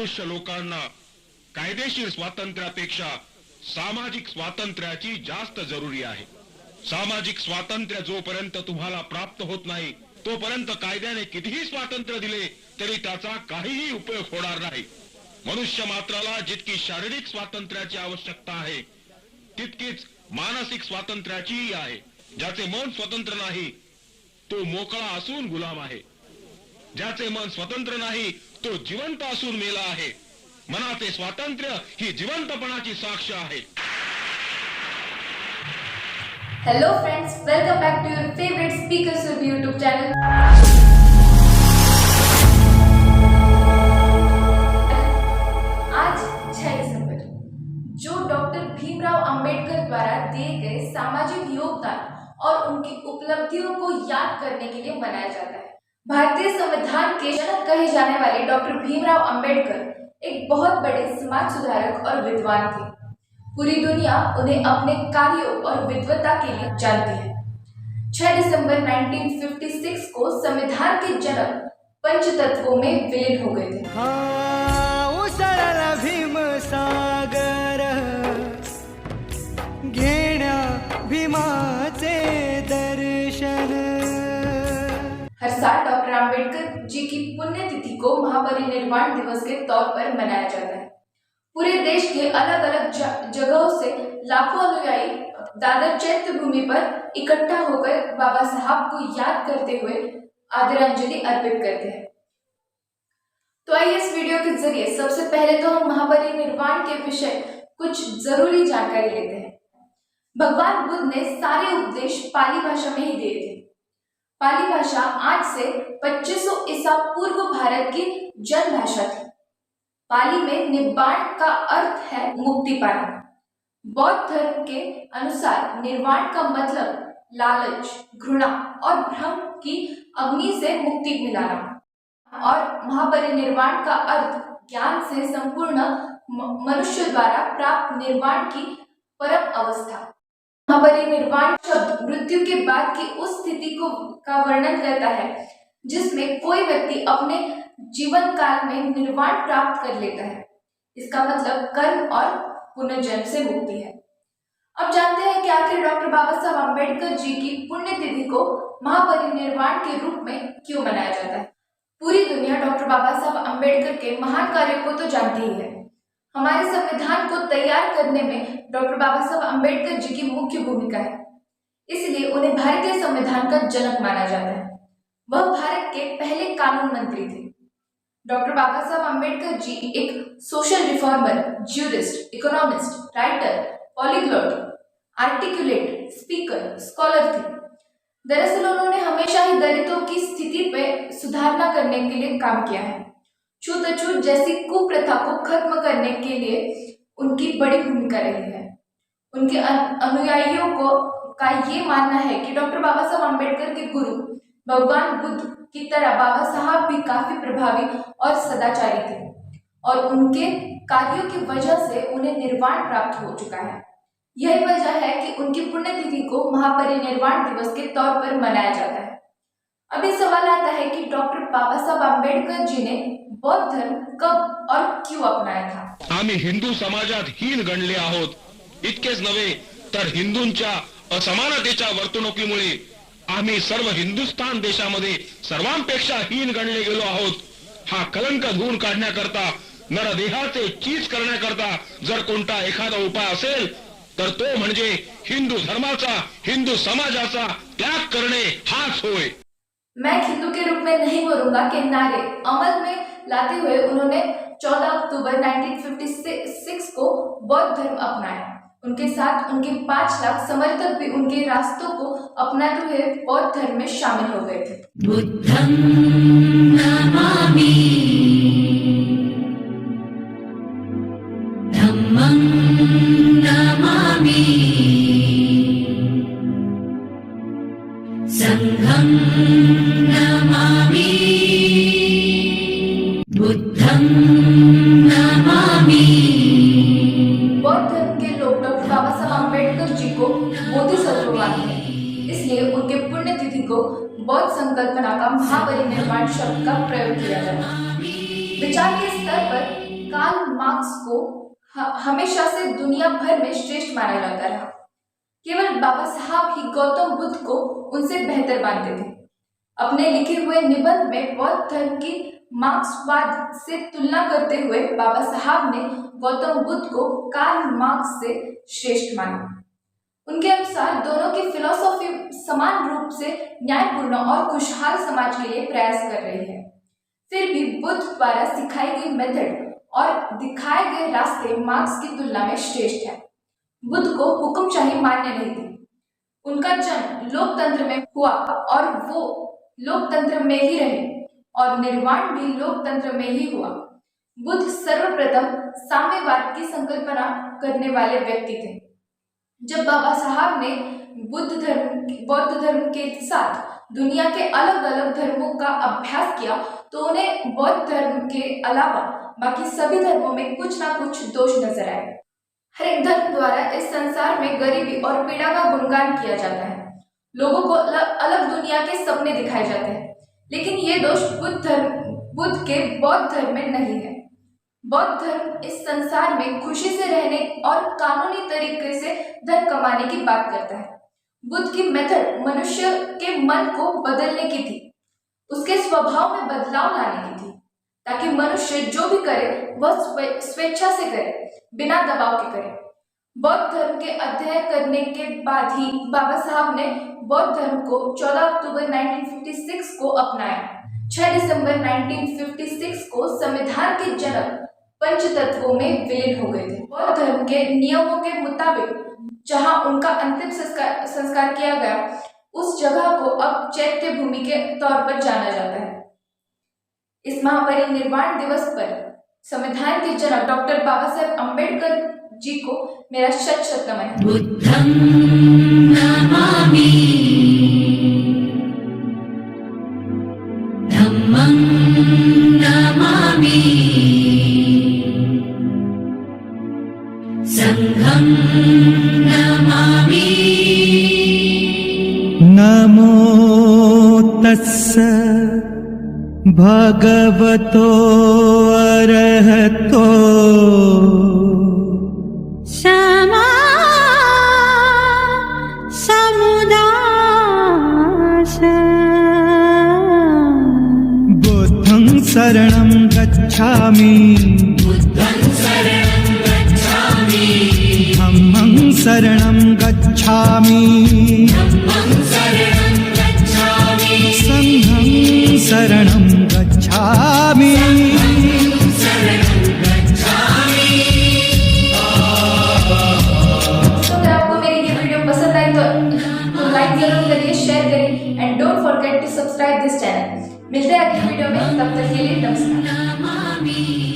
अस्पृश्य लोकांना कायदेशीर स्वातंत्र्यापेक्षा सामाजिक स्वातंत्र्याची जास्त जरुरी आहे. सामाजिक स्वातंत्र्य जोपर्यंत तुम्हाला प्राप्त होत नाही तोपर्यंत कायद्याने कितीही स्वातंत्र्य दिले तरी त्याचा काहीही उपयोग होणार नाही. मनुष्य मात्राला जितकी शारीरिक स्वातंत्र्याची आवश्यकता आहे तितकीच मानसिक स्वातंत्र्याचीही आहे. ज्याचे मन स्वतंत्र नाही तो मोकळा असून गुलाम आहे. ज्याचे मन स्वतंत्र नाही तो जिवंत असून मेला आहे. मनाचे स्वातंत्र्य ही जिवंतपणाची साक्ष आहे. Hello friends, welcome back to your favorite Speaker Surbi YouTube channel. आज 6 दिसंबर जो डॉक्टर भीमराव अंबेडकर द्वारा दिए गए सामाजिक योगदान और उनकी उपलब्धियों को याद करने के लिए मनाया जाता है. भारतीय संविधान के जनक कहे जाने वाले डॉक्टर भीमराव अंबेडकर एक बहुत बड़े समाज सुधारक और विद्वान थे. पूरी दुनिया उन्हें अपने कार्यों और विद्वता के लिए जानती है. 6 दिसंबर 1956 को संविधान के जनक पंचतत्वों में विलीन हो गए थे. भीम सागर घेण्या भीमाचे दर्शन. हर साल डॉक्टर अंबेडकर जी की पुण्यतिथि को महापरिनिर्वाण दिवस के तौर पर मनाया जाता है. पूरे देश के अलग अलग जगहों से लाखों अनुयायी दादर चैत्य भूमि पर इकट्ठा होकर बाबा साहब को याद करते हुए आदरांजलि अर्पित करते हैं. तो आइए इस वीडियो के जरिए सबसे पहले तो हम महापरिनिर्वाण के विषय कुछ जरूरी जानकारी लेते हैं. भगवान बुद्ध ने सारे उपदेश पाली भाषा में ही दिए थे. पाली भाषा आज से 2500 ईसा पूर्व भारत की जन भाषा थी. पाली में निब्बाण का अर्थ है मुक्ति पाना. बौद्ध धर्म के अनुसार निर्वाण का मतलब लालच, घृणा और भ्रम की अग्नि से मुक्ति मिलाना और महापरिनिर्वाण का अर्थ ज्ञान से संपूर्ण मनुष्य द्वारा प्राप्त निर्वाण की परम अवस्था. महापरिनिर्वाण शब्द मृत्यु के बाद की उस स्थिति का वर्णन करता है जिसमें कोई व्यक्ति अपने जीवन काल में निर्वाण प्राप्त कर लेता है. इसका मतलब कर्म और पुनर्जन्म से मुक्ति है. अब जानते हैं कि आखिर डॉक्टर बाबा साहब अम्बेडकर जी की पुण्यतिथि को महापरिनिर्वाण के रूप में क्यों मनाया जाता है. पूरी दुनिया डॉक्टर बाबा साहब अम्बेडकर के महान कार्यों को तो जानती ही है. हमारे संविधान को तैयार करने में डॉक्टर बाबा साहब अम्बेडकर जी की मुख्य भूमिका है. इसलिए उन्हें भारतीय संविधान का जनक माना जाता है. वह भारत के पहले कानून मंत्री थे. डॉक्टर बाबा साहब अम्बेडकर जी एक social reformer, jurist, economist, writer, polyglot, articulate, speaker, scholar थे. दरअसल उन्होंने हमेशा ही दलितों की स्थिति पे सुधारना करने के लिए काम किया है. छूत-अछूत जैसी कुप्रथा को खत्म करने के लिए उनकी बड़ी भूमिका रही है. उनके अनुयायियों का ये मानना है कि डॉक्टर बाबा साहब अम्बेडकर के गुरु भगवान बुद्ध की तरह बाबा साहब भी काफी प्रभावी और सदाचारी थे और उनके कार्यों की वजह से उन्हें निर्वाण प्राप्त हो चुका है. यही वजह है कि उनकी पुण्यतिथि को महापरिनिर्वाण दिवस के तौर पर मनाया जाता है. अभी सवाल आता है कि डॉक्टर बाबा साहब अम्बेडकर जी ने बौद्ध धर्म कब और क्यों अपनाया था. आम्ही हिंदू समाजात हीन गणले आहोत. इतकेच नव्हे तर हिंदूंच्या असमानतेच्या वर्तणुकीमुळे आम्ही सर्व हिंदुस्थान देशामध्ये सर्वांपेक्षा हीन गणले गेलो आहोत. हा कलंक धुवून काढण्याकरता, नरदेहाचे चीज करण्याकरता जर कोणता एखादा उपाय असेल तर तो म्हणजे हिंदू धर्माचा, हिंदू समाजाचा त्याग करणे हाच होय. मैं हिंदू के रूप में नहीं मरूंगा के नारे अमल में लाते हुए उन्होंने 14 अक्टूबर 1956 को बौद्ध धर्म अपनाया. उनके साथ उनके 5 लाख समर्थक भी उनके रास्तों को अपनाते हुए बौद्ध धर्म में शामिल हो गए थे. बुद्धं नमामि धम्मं नमामि संघं नमामि बुद्धं नमामि. बौद्ध धर्म के लोग डॉक्टर बाबा साहब अम्बेडकर जी को बोधिसत्व मानते हैं. इसलिए उनके पुण्यतिथि को बौद्ध संकल्पना का महापरिनिर्वाण शब्द का प्रयोग किया जाता है. विचार के स्तर पर कार्ल मार्क्स को हमेशा से दुनिया भर में श्रेष्ठ माना जाता रहा। केवल बाबा साहब ही गौतम बुद्ध को उनसे बेहतर मानते थे। अपने लिखे हुए निबंध में बौद्ध धर्म की मार्क्सवाद से तुलना करते हुए बाबा साहब ने गौतम बुद्ध को कार्ल मार्क्स से श्रेष्ठ माना। उनके अनुसार दोनों की फिलॉसफी समान रूप से न्यायपूर्ण और खुशहाल समाज के लिए प्रयास कर रही है। फिर भी बुद्ध द्वारा सिखाई गई मेथड और दिखाए गए रास्ते मार्क्स की तुलना में श्रेष्ठ है। बुद्ध को हुक्मशाही मान्य नहीं थी। उनका जन्म लोकतंत्र में हुआ और वो लोकतंत्र में ही रहे और निर्वाण भी लोकतंत्र में ही हुआ। बुद्ध सर्वप्रथम साम्यवाद की संकल्पना करने वाले व्यक्ति थे। जब बाबा साहब ने बौद्ध धर्म के साथ दुनिया के अलग अलग धर्मों का अभ्यास किया तो उन्हें बौद्ध धर्म के अलावा बाकी सभी धर्मों में कुछ ना कुछ दोष नजर आए। हर एक धर्म द्वारा इस संसार में गरीबी और पीड़ा का गुणगान किया जाता है। लोगों को अलग दुनिया के सपने दिखाए जाते हैं, लेकिन ये दोष बुद्ध के बौद्ध धर्म में नहीं है। बौद्ध धर्म इस संसार में खुशी से रहने और कानूनी तरीके से धन कमाने की बात करता है। बुद्ध की मेथड मनुष्य के मन को बदलने की थी, उसके स्वभाव में बदलाव लाने की थी, ताकि मनुष्य जो भी करे वह स्वेच्छा से करे, बिना दबाव के करे। बौद्ध धर्म के अध्ययन करने के बाद ही बाबा साहब ने बौद्ध धर्म को 14 अक्टूबर 1956 को अपनाया। 6 दिसंबर 1956 को संविधान के जनक पंचतत्वों में विलीन हो गए थे। बौद्ध धर्म के नियमों के मुताबिक जहां उनका अंतिम संस्कार किया गया, उस जगह को अब चैत्य भूमि के तौर पर जाना जाता है। इस महापरिनिर्वाण दिवस पर संविधान के जनक डॉक्टर बाबा साहेब अम्बेडकर जी को मेरा शत नमन है। बुद्धं नमामि धम्मं नमामि संघं नमामि। नमो तस्स भगवतो अरहतो क्षमा समुदास बुद्धं शरणं गच्छामि बुद्धं शरणं गच्छामि धम्मं शरणं गच्छामि धम्मं शरणं गच्छामि संघं शरणं गच्छामि। शरणं गच्छामि। तो अगर आपको मेरी ये वीडियो पसंद आई तो लाइक जरूर करिए, शेयर करिए and don't forget to subscribe this channel. मिलते हैं अगली वीडियो में, तब तक के लिए नमस्कार। नमामि।